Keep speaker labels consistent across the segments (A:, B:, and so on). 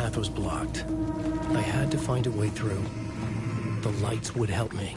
A: path was blocked. I had to find a way through. The lights would help me.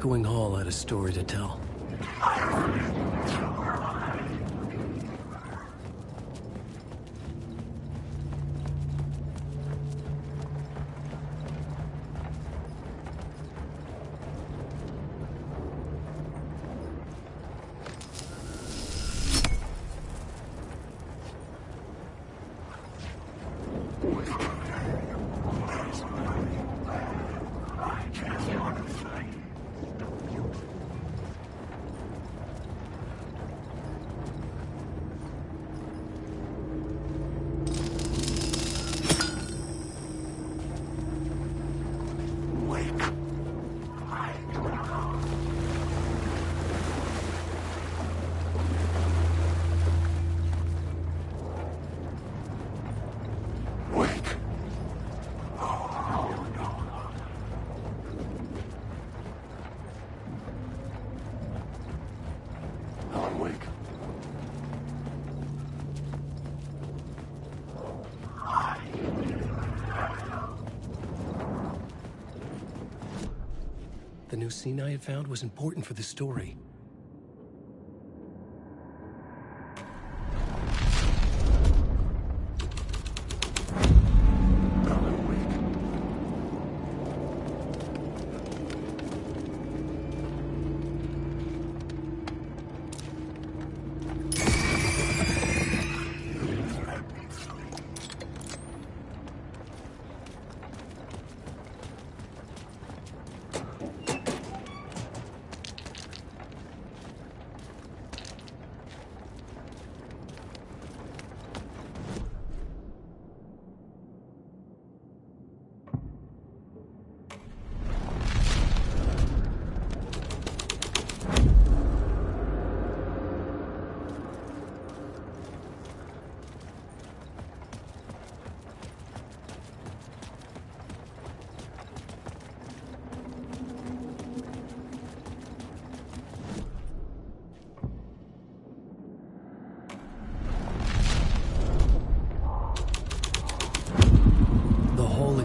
A: echoing hall had a story to tell. The new scene I had found was important for the story.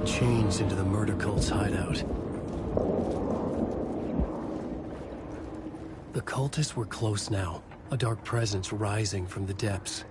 A: Changed into the murder cult's hideout. The cultists were close now, a dark presence rising from the depths.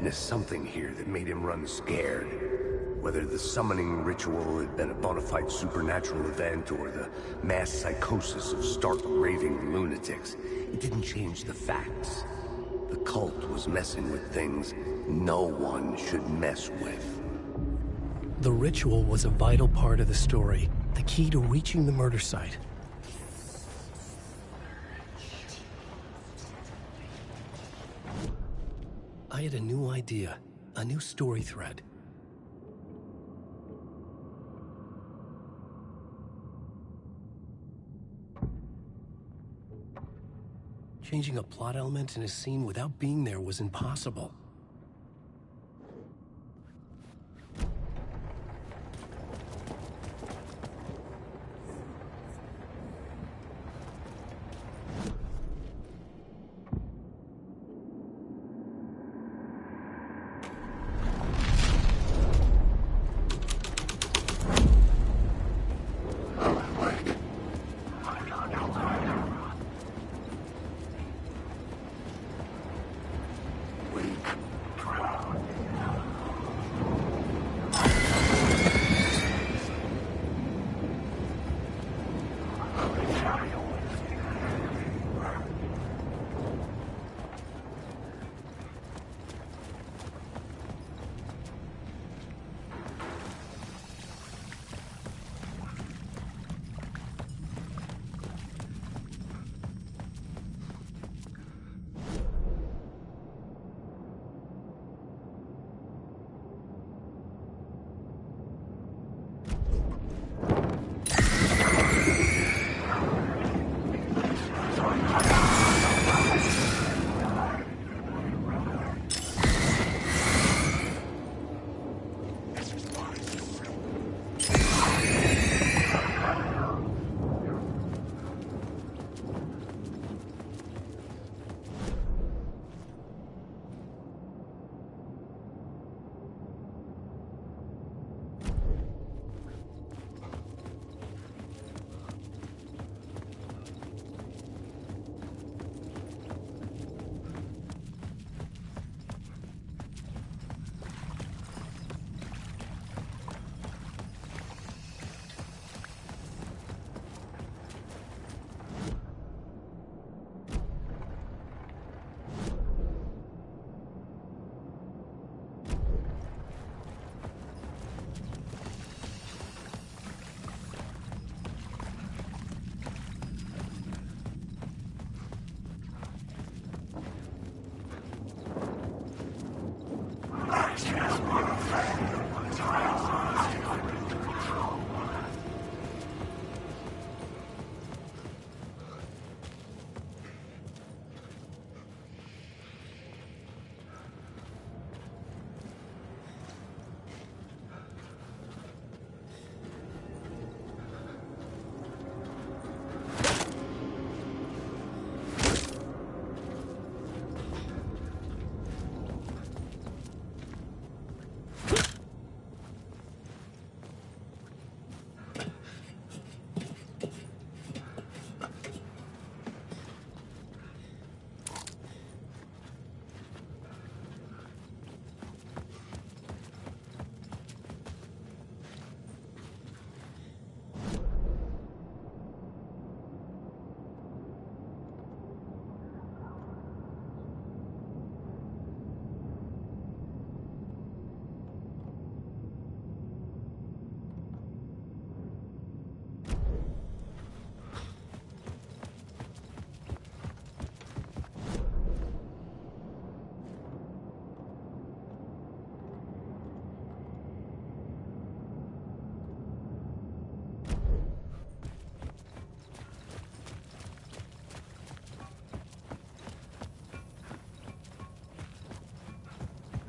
B: Something here that made him run scared. Whether the summoning ritual had been a bona fide supernatural event or the mass psychosis of stark raving lunatics, it didn't change the facts. The cult was messing with things no one should mess with.
A: The ritual was a vital part of the story, the key to reaching the murder site. I had a new idea, a new story thread. Changing a plot element in a scene without being there was impossible.
B: Wake.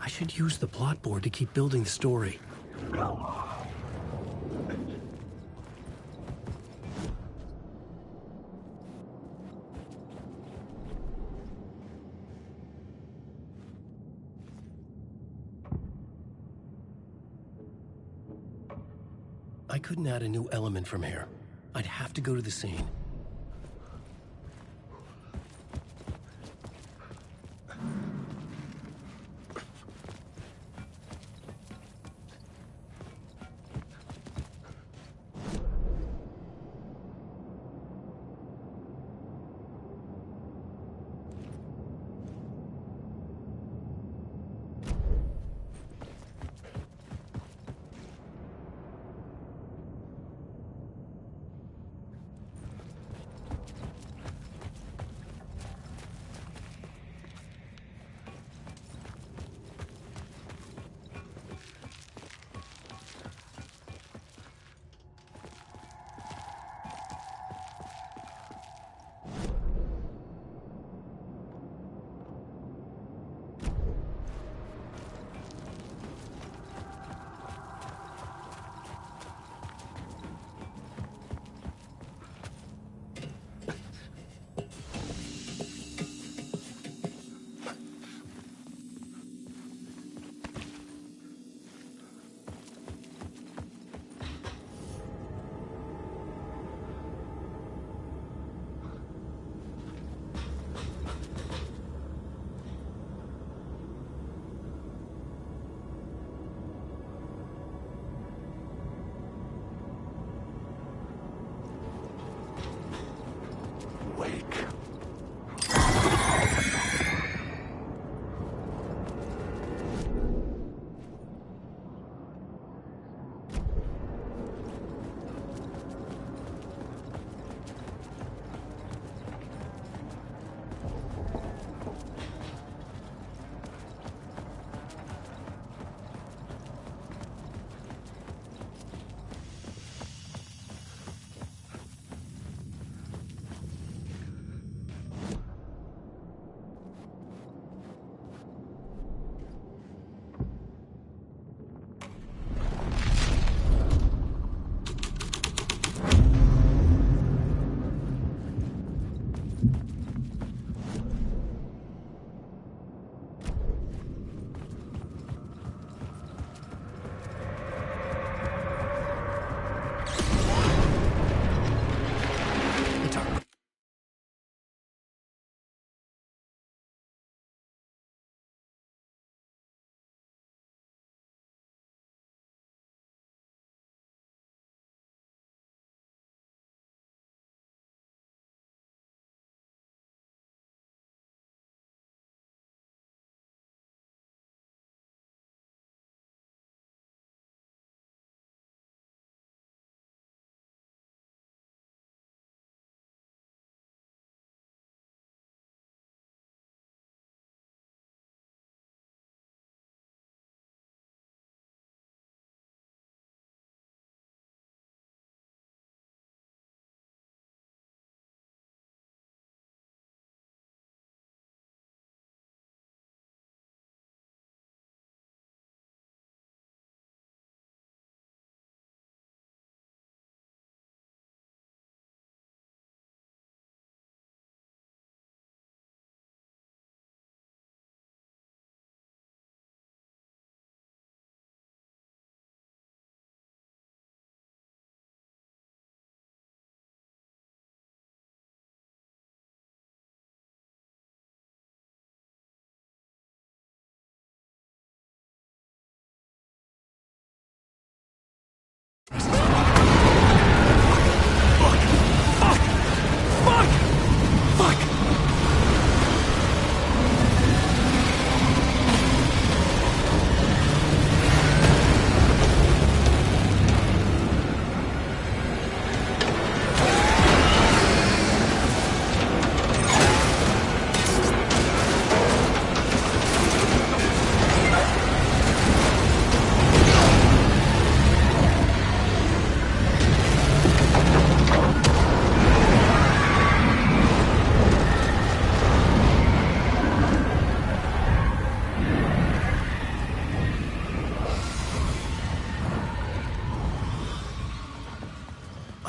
A: I should use the plot board to keep building the story. I couldn't add a new element from here. I'd have to go to the scene.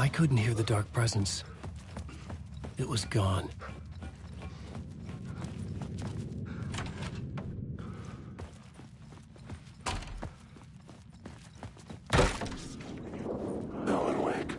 A: I couldn't hear the dark presence. It was gone.
B: Alan Wake.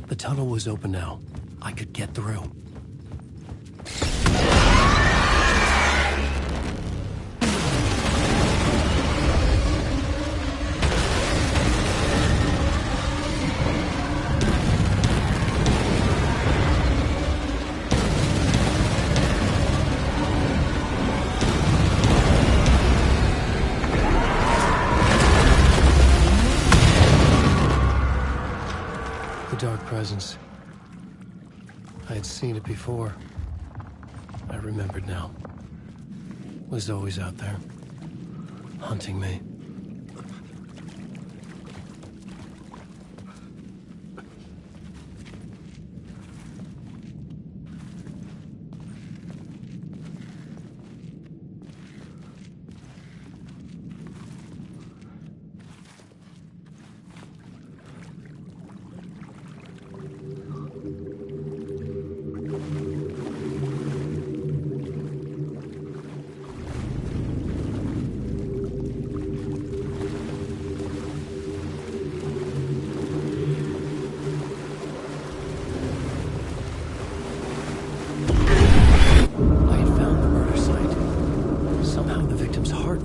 A: The tunnel was open now. I could get through. The dark presence. I had seen it before. I remembered now. It was always out there, hunting me.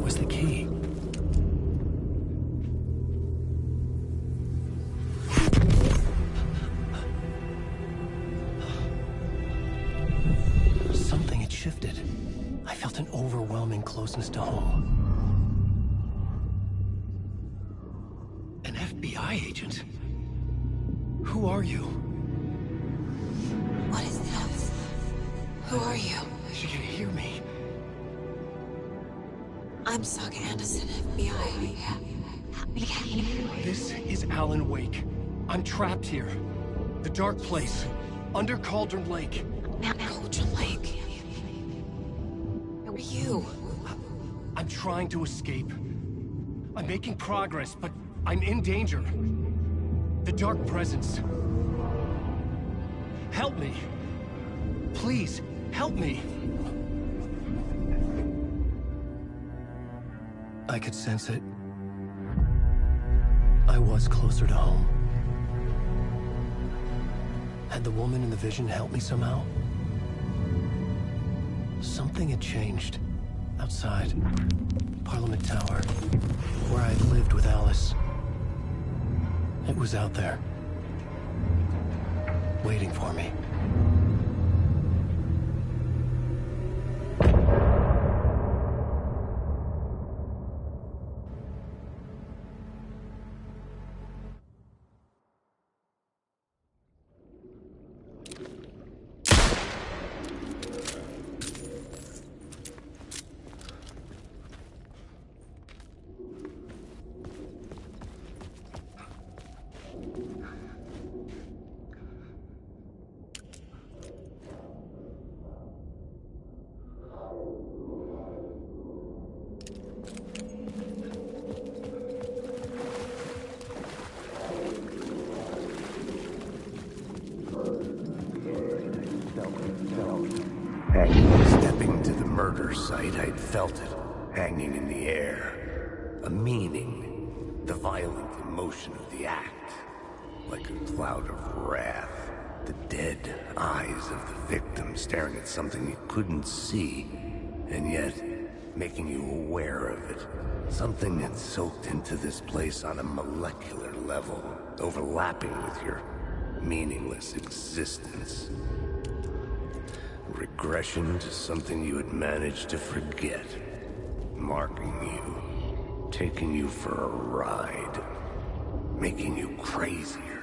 A: Was the key. Something had shifted. I felt an overwhelming closeness to home. An FBI agent? Who are you?
C: What is this? Who are you?
A: She can hear me.
C: I'm Saga Anderson, FBI.
A: This is Alan Wake. I'm trapped here. The dark place. Under Cauldron Lake.
C: Cauldron Lake. Who are you?
A: I'm trying to escape. I'm making progress, but I'm in danger. The dark presence. Help me. Please, help me. I could sense it. I was closer to home. Had the woman in the vision helped me somehow? Something had changed. Outside. Parliament Tower. Where I had lived with Alice. It was out there. Waiting for me.
B: Stepping to the murder site, I'd felt it, hanging in the air. A meaning, the violent emotion of the act. Like a cloud of wrath. The dead eyes of the victim staring at something you couldn't see, and yet making you aware of it. Something that soaked into this place on a molecular level, overlapping with your meaningless existence. Regression to something you had managed to forget. Marking you. Taking you for a ride. Making you crazier.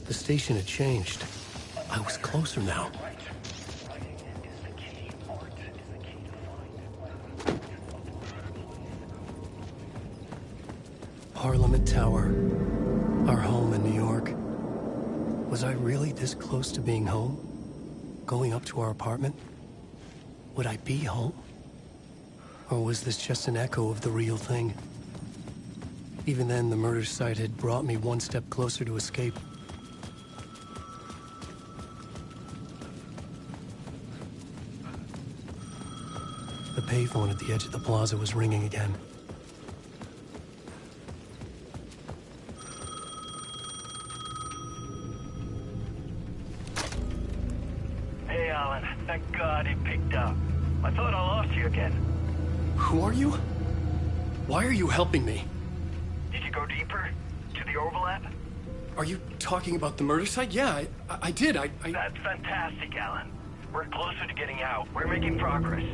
A: The station had changed. I was closer now. Parliament Tower. Our home in New York. Was I really this close to being home? Going up to our apartment? Would I be home? Or was this just an echo of the real thing? Even then, the murder site had brought me one step closer to escape. The payphone at the edge of the plaza was ringing again.
D: Hey, Alan. Thank God he picked up. I thought I lost you again.
A: Who are you? Why are you helping me?
D: Did you go deeper? To the overlap?
A: Are you talking about the murder site? Yeah, I did.
D: That's fantastic, Alan. We're closer to getting out. We're making progress.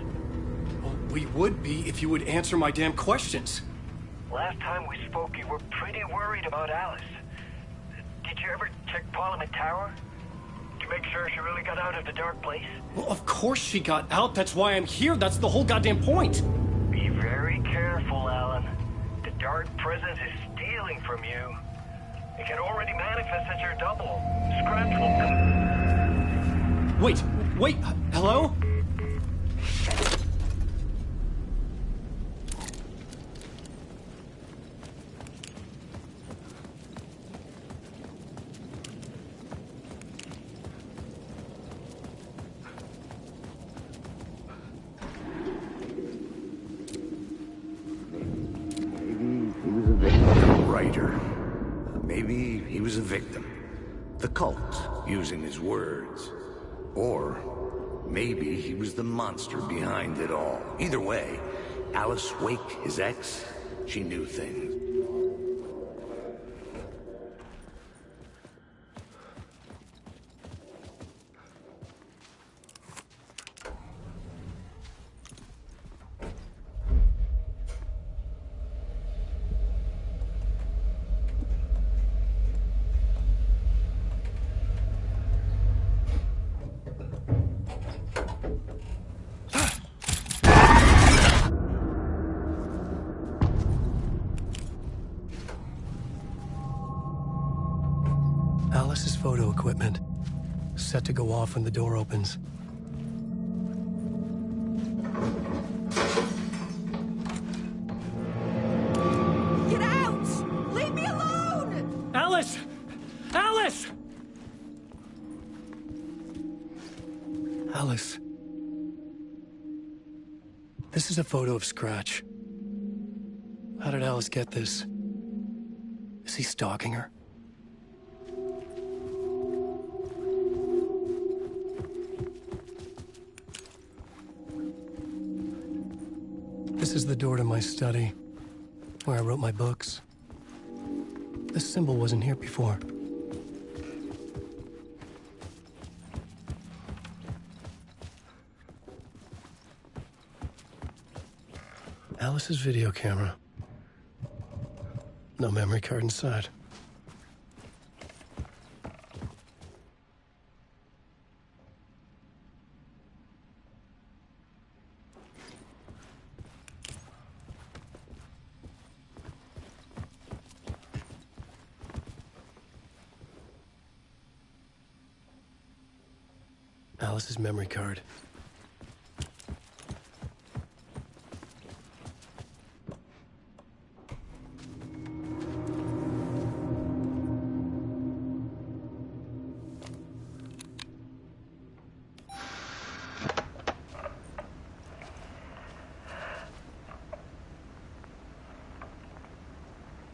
A: Well, we would be if you would answer my damn questions.
D: Last time we spoke, you were pretty worried about Alice. Did you ever check Parliament Tower? To make sure she really got out of the dark place?
A: Well, of course she got out. That's why I'm here. That's the whole goddamn point.
D: Be very careful, Alan. The dark presence is stealing from you. It can already manifest as your double. Scratch will come.
A: Wait, hello?
B: Maybe he was a victim. The cult, using his words. Or maybe he was the monster behind it all. Either way, Alice Wake, his ex, she knew things.
A: Alice's photo equipment. Set to go off when the door opens.
E: Get out! Leave me alone!
A: Alice! Alice! Alice. This is a photo of Scratch. How did Alice get this? Is he stalking her? This is the door to my study, where I wrote my books. This symbol wasn't here before. Alice's video camera. No memory card inside. Alice's memory card.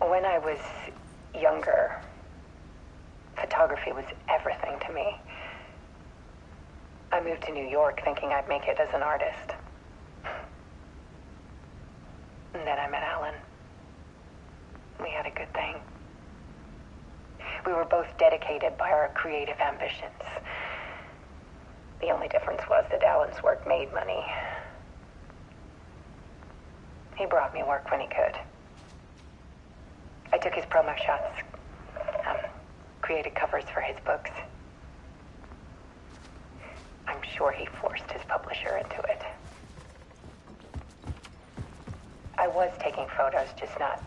F: When I was younger, photography was everything to me. I moved to New York thinking I'd make it as an artist. And then I met Alan. We had a good thing. We were both dedicated by our creative ambitions. The only difference was that Alan's work made money. He brought me work when he could. I took his promo shots, created covers for his books. I'm sure he forced his publisher into it. I was taking photos, just not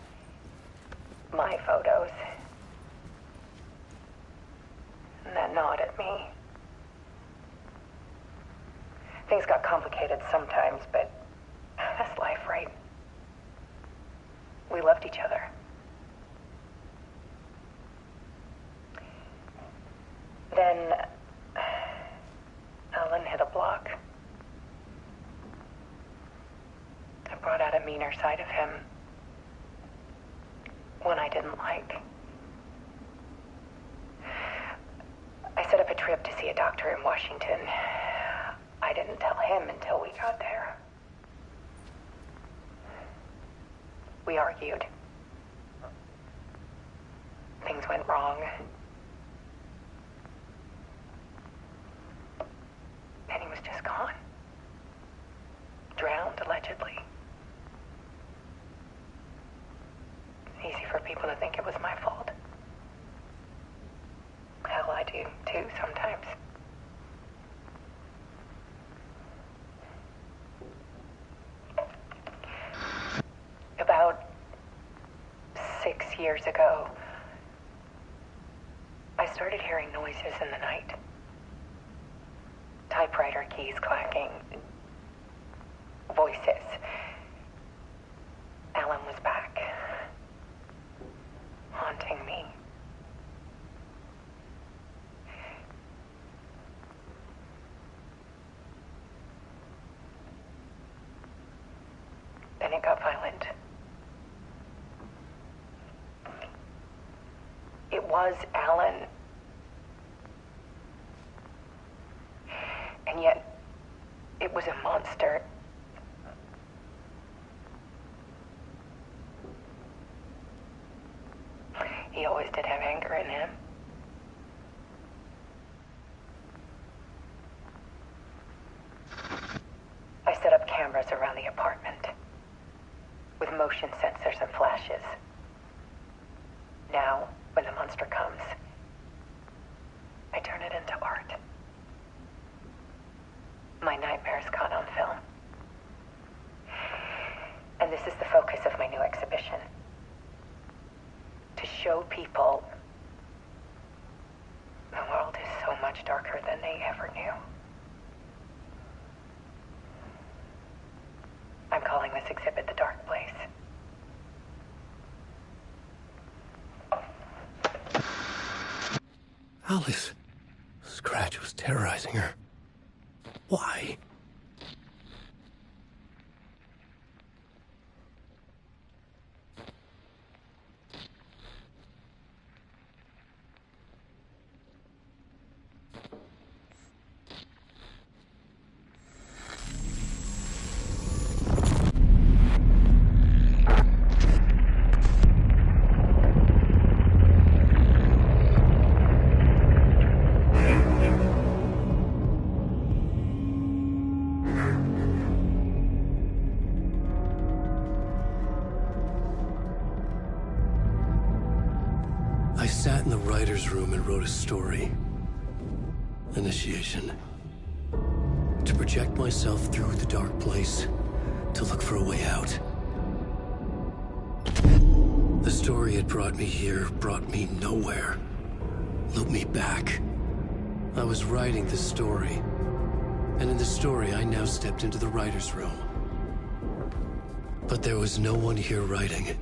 F: my photos. And that gnawed at me. Things got complicated sometimes, but that's life, right? We loved each other. Then Alan hit a block. I brought out a meaner side of him. One I didn't like. I set up a trip to see a doctor in Washington. I didn't tell him until we got there. We argued. Things went wrong. And he was just gone. Drowned, allegedly. It's easy for people to think it was my fault. Hell, I do too sometimes. About 6 years ago, I started hearing noises in the night. Typewriter keys clacking. Voices. Alan was back. Haunting me. Then it got violent. It was Alan. And yet, it was a monster. He always did have anger in him. I set up cameras around the apartment with motion sensors and flashes. Now, when the monster comes, I turn it into art. My nightmares caught on film. And this is the focus of my new exhibition. To show people the world is so much darker than they ever knew. I'm calling this exhibit The Dark Place.
A: Alice. Scratch was terrorizing her. Why? sat in the writer's room and wrote a story. Initiation. To project myself through the dark place, to look for a way out. The story had brought me here, brought me nowhere. Looped me back. I was writing the story. And in the story, I now stepped into the writer's room. But there was no one here writing it.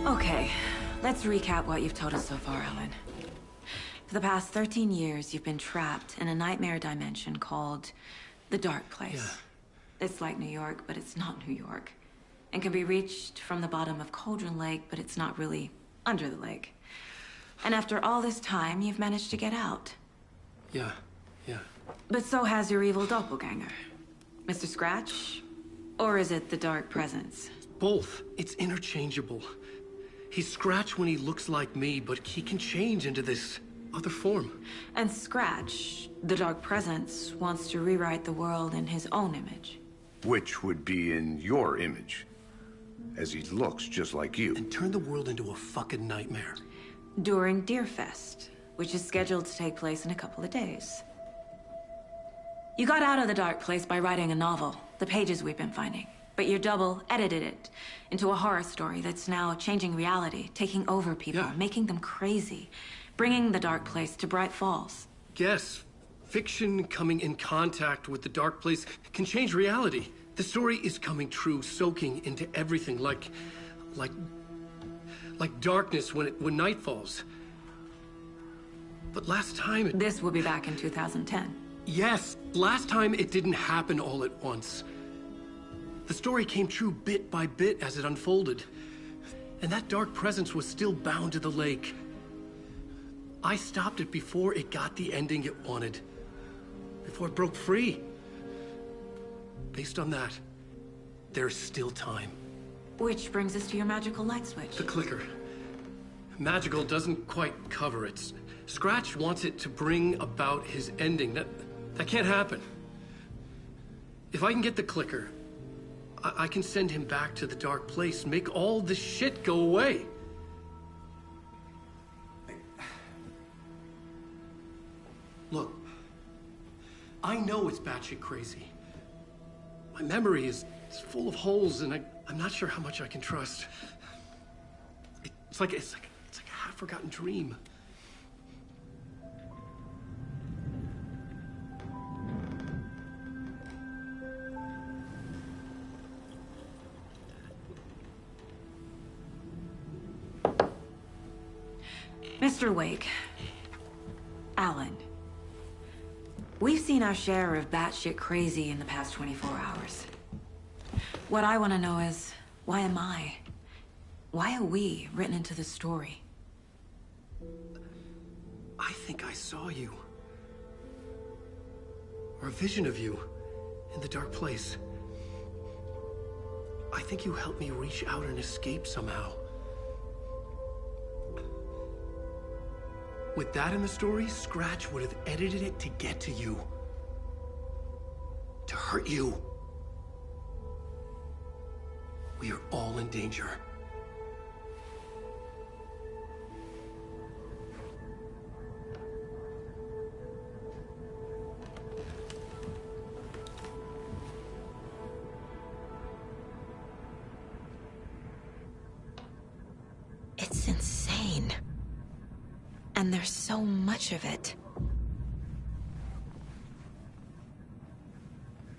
C: Okay, let's recap what you've told us so far, Alan. For the past 13 years, you've been trapped in a nightmare dimension called the Dark Place.
A: Yeah.
C: It's like New York, but it's not New York. And can be reached from the bottom of Cauldron Lake, but it's not really under the lake. And after all this time, you've managed to get out.
A: Yeah.
C: But so has your evil doppelganger. Mr. Scratch? Or is it the Dark Presence?
A: Both. It's interchangeable. He's Scratch when he looks like me, but he can change into this other form.
C: And Scratch, the Dark Presence, wants to rewrite the world in his own image.
B: Which would be in your image, as he looks just like you.
A: And turn the world into a fucking nightmare.
C: During Deerfest, which is scheduled to take place in a couple of days. You got out of the Dark Place by writing a novel, the pages we've been finding. But your double edited it into a horror story that's now changing reality, taking over people, making them crazy, bringing the Dark Place to Bright Falls.
A: Yes, fiction coming in contact with the Dark Place can change reality. The story is coming true, soaking into everything, like darkness when night falls. But last time
C: This will be back in 2010.
A: Yes, last time it didn't happen all at once. The story came true bit by bit as it unfolded. And that dark presence was still bound to the lake. I stopped it before it got the ending it wanted. Before it broke free. Based on that, there's still time.
C: Which brings us to your magical light switch.
A: The clicker. Magical doesn't quite cover it. Scratch wants it to bring about his ending. That can't happen. If I can get the clicker, I can send him back to the Dark Place, make all this shit go away. Look, I know it's batshit crazy. My memory is full of holes, and I'm not sure how much I can trust. It's like a half-forgotten dream.
C: Mr. Wake, Alan, we've seen our share of batshit crazy in the past 24 hours. What I want to know is, why am I? Why are we written into the story?
A: I think I saw you. Or a vision of you in the Dark Place. I think you helped me reach out and escape somehow. With that in the story, Scratch would have edited it to get to you. To hurt you. We are all in danger.
C: It's insane. And there's so much of it.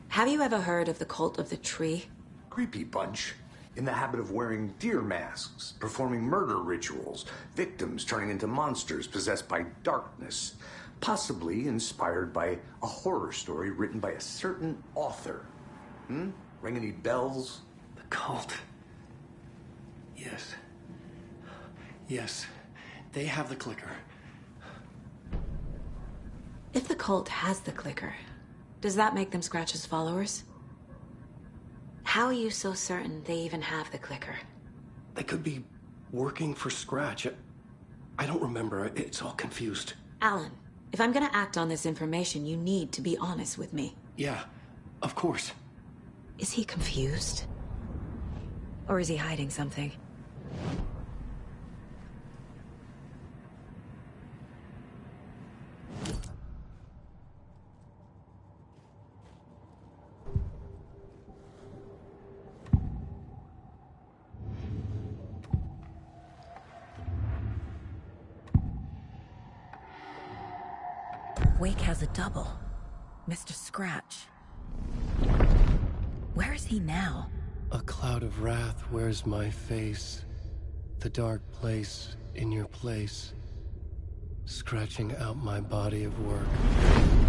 C: Have you ever heard of the Cult of the Tree?
B: Creepy bunch. In the habit of wearing deer masks, performing murder rituals, victims turning into monsters possessed by darkness, possibly inspired by a horror story written by a certain author. Ring any bells?
A: The cult. Yes. Yes. They have the clicker.
C: If the cult has the clicker, does that make them Scratch's followers? How are you so certain they even have the clicker?
A: They could be working for Scratch. I don't remember. It's all confused.
C: Alan, if I'm gonna act on this information, you need to be honest with me.
A: Yeah, of course.
C: Is he confused? Or is he hiding something? Wake has a double. Mr. Scratch. Where is he now?
A: A cloud of wrath wears my face. The dark place in your place. Scratching out my body of work.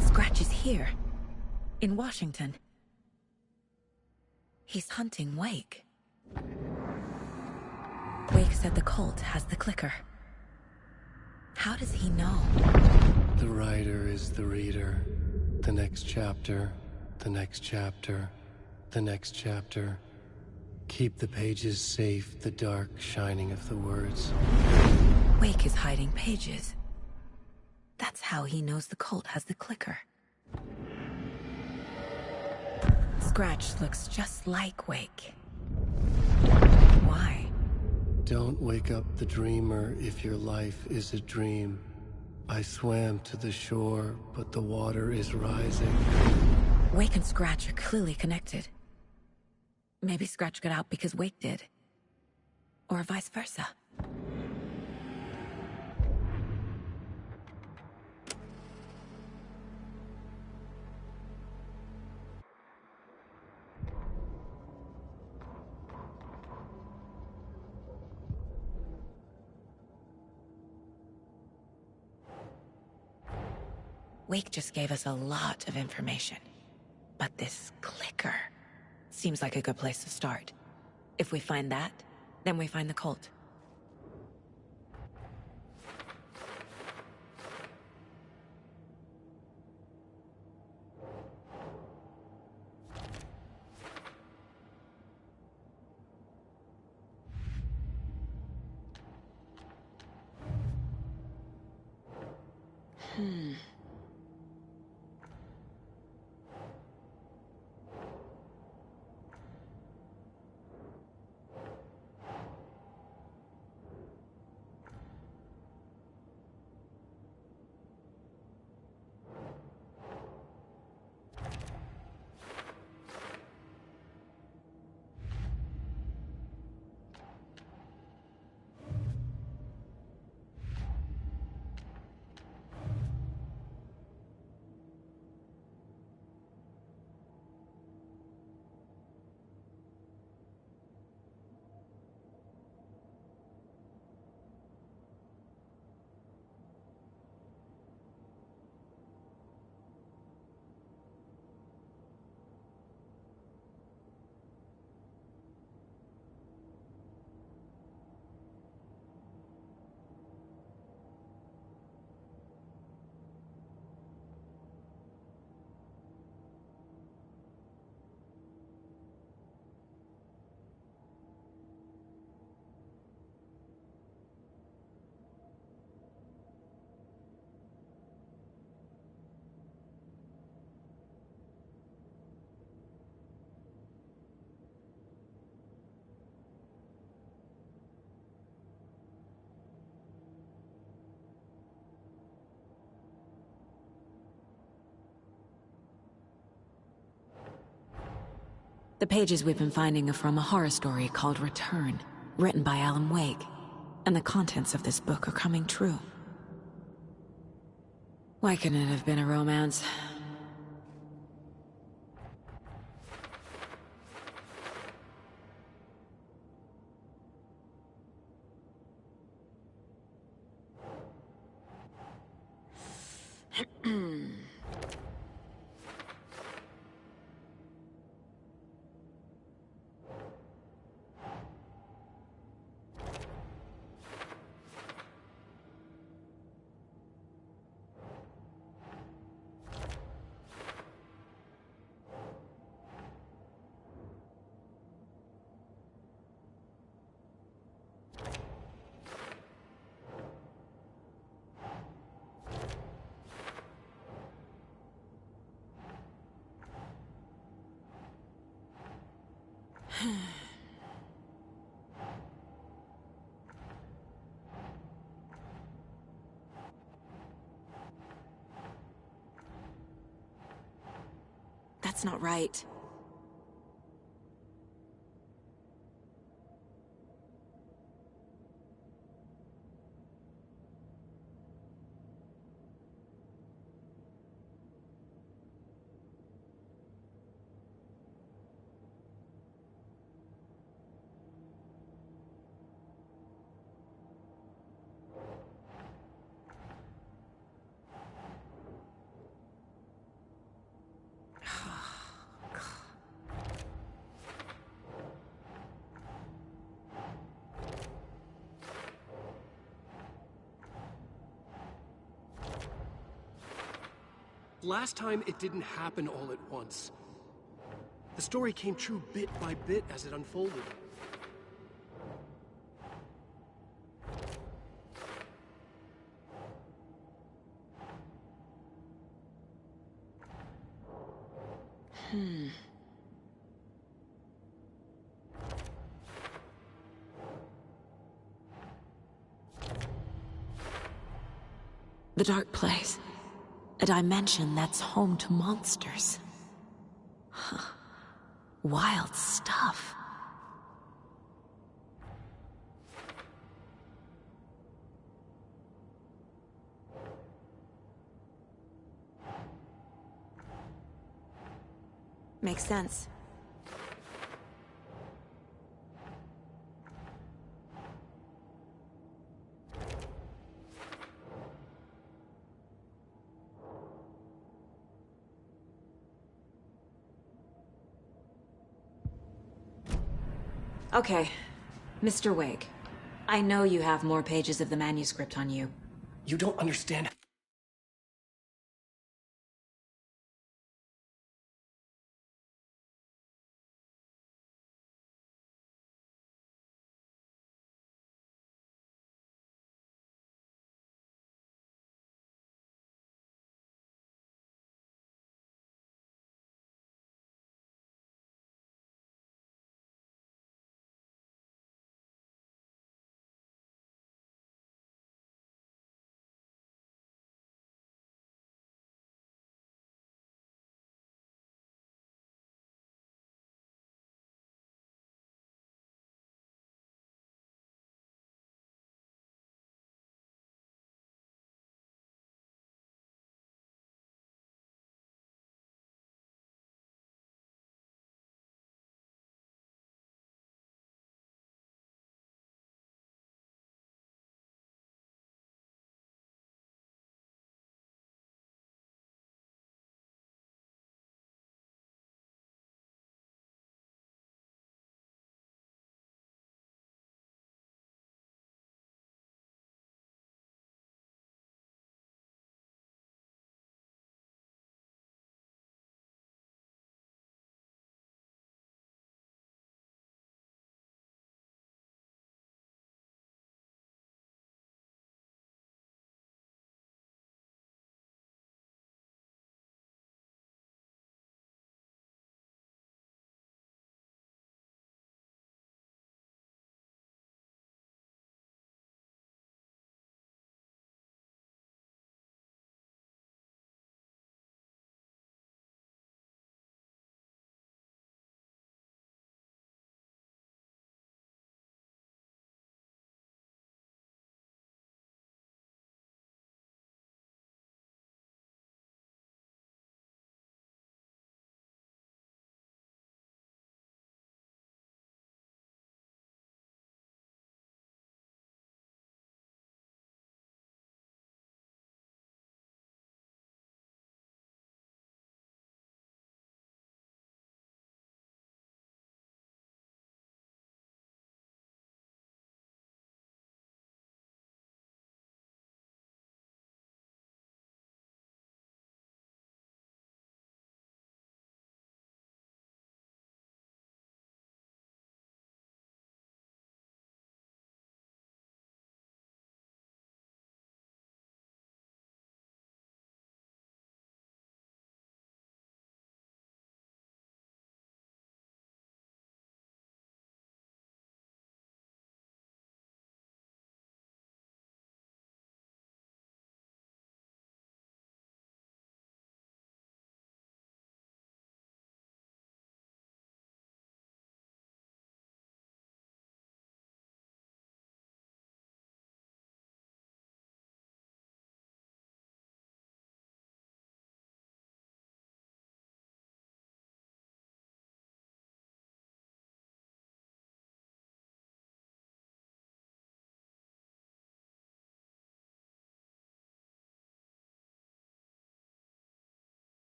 C: Scratch is here. In Washington. He's hunting Wake. Wake said the cult has the clicker. How does he know?
A: The writer is the reader. The next chapter, the next chapter, the next chapter. Keep the pages safe, the dark shining of the words.
C: Wake is hiding pages. That's how he knows the cult has the clicker. Scratch looks just like Wake. Why?
A: Don't wake up the dreamer if your life is a dream. I swam to the shore, but the water is rising.
C: Wake and Scratch are clearly connected. Maybe Scratch got out because Wake did. Or vice versa. Wake just gave us a lot of information. But this clicker seems like a good place to start. If we find that, then we find the cult. The pages we've been finding are from a horror story called Return, written by Alan Wake. And the contents of this book are coming true. Why couldn't it have been a romance? That's not right.
A: Last time, it didn't happen all at once. The story came true bit by bit as it unfolded.
C: The Dark Place. A dimension that's home to monsters. Huh. Wild stuff. Makes sense. Okay, Mr. Wake. I know you have more pages of the manuscript on you.
A: You don't understand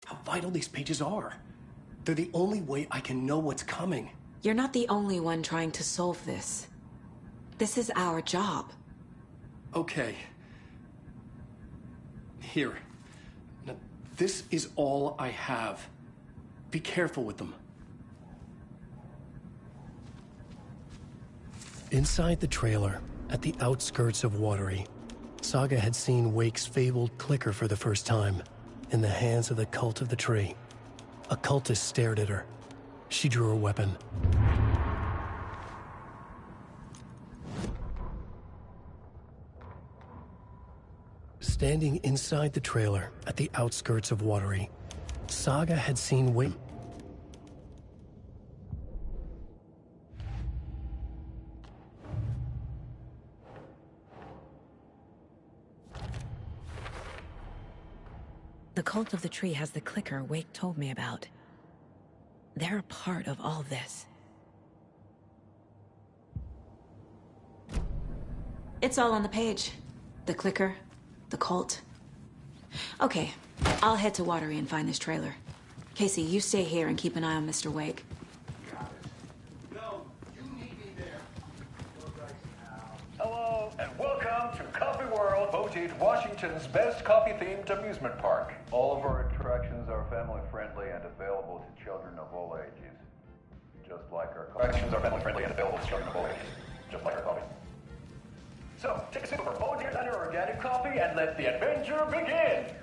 A: how vital these pages are. They're the only way I can know what's coming.
C: You're not the only one trying to solve this. This is our job.
A: Okay. Here. Now, this is all I have. Be careful with them. Inside the trailer, at the outskirts of Watery, Saga had seen Wake's fabled clicker for the first time, in the hands of the Cult of the Tree. A cultist stared at her. She drew her weapon. Standing inside the trailer at the outskirts of Watery, Saga had seen Wake.
C: The Cult of the Tree has the clicker Wake told me about. They're a part of all this. It's all on the page. The clicker, the cult. Okay, I'll head to Watery and find this trailer. Casey, you stay here and keep an eye on Mr. Wake.
D: No, you need me there. Hello, and welcome to Coffee World, voted Washington's best coffee-themed amusement park. All of our attractions are family-friendly and available to children of all ages. Just like our attractions are family-friendly and available to children of all ages. Just like our coffee. So, take a sip of our volunteer designer organic coffee and let the adventure begin!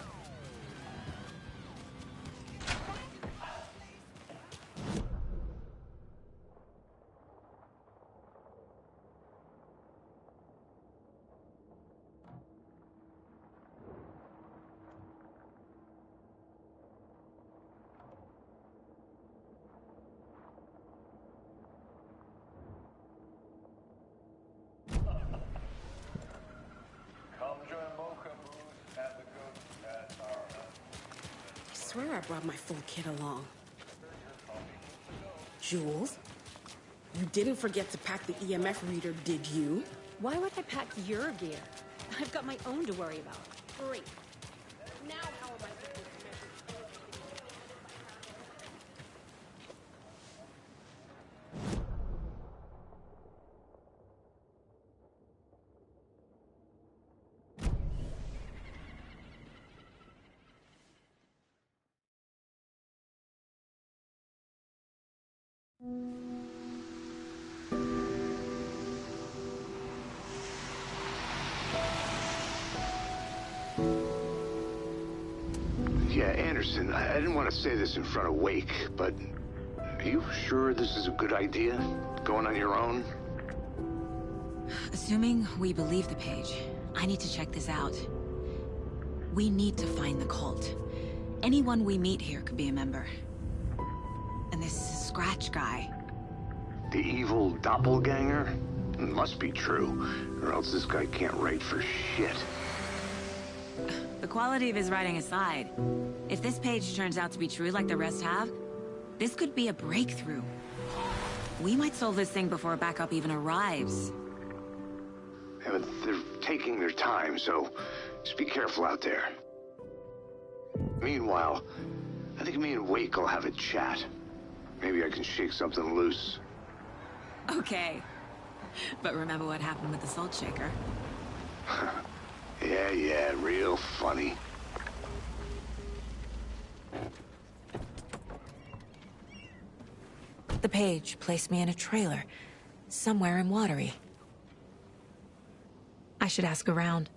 G: I swear I brought my full kit along. Jules, you didn't forget to pack the EMF reader, did you?
H: Why would I pack your gear? I've got my own to worry about.
G: Great. Now how am I supposed to measure?
B: Yeah, Anderson, I didn't want to say this in front of Wake, but are you sure this is a good idea? Going on your own?
C: Assuming we believe the page, I need to check this out. We need to find the cult. Anyone we meet here could be a member. And this Scratch guy.
B: The evil doppelganger? It must be true, or else this guy can't write for shit.
C: The quality of his writing aside, if this page turns out to be true like the rest have, this could be a breakthrough. We might solve this thing before backup even arrives.
B: Yeah, but they're taking their time, so just be careful out there. Meanwhile, I think me and Wake will have a chat. Maybe I can shake something loose.
C: Okay. But remember what happened with the salt shaker?
B: Yeah, real funny.
C: The page placed me in a trailer, somewhere in Watery. I should ask around.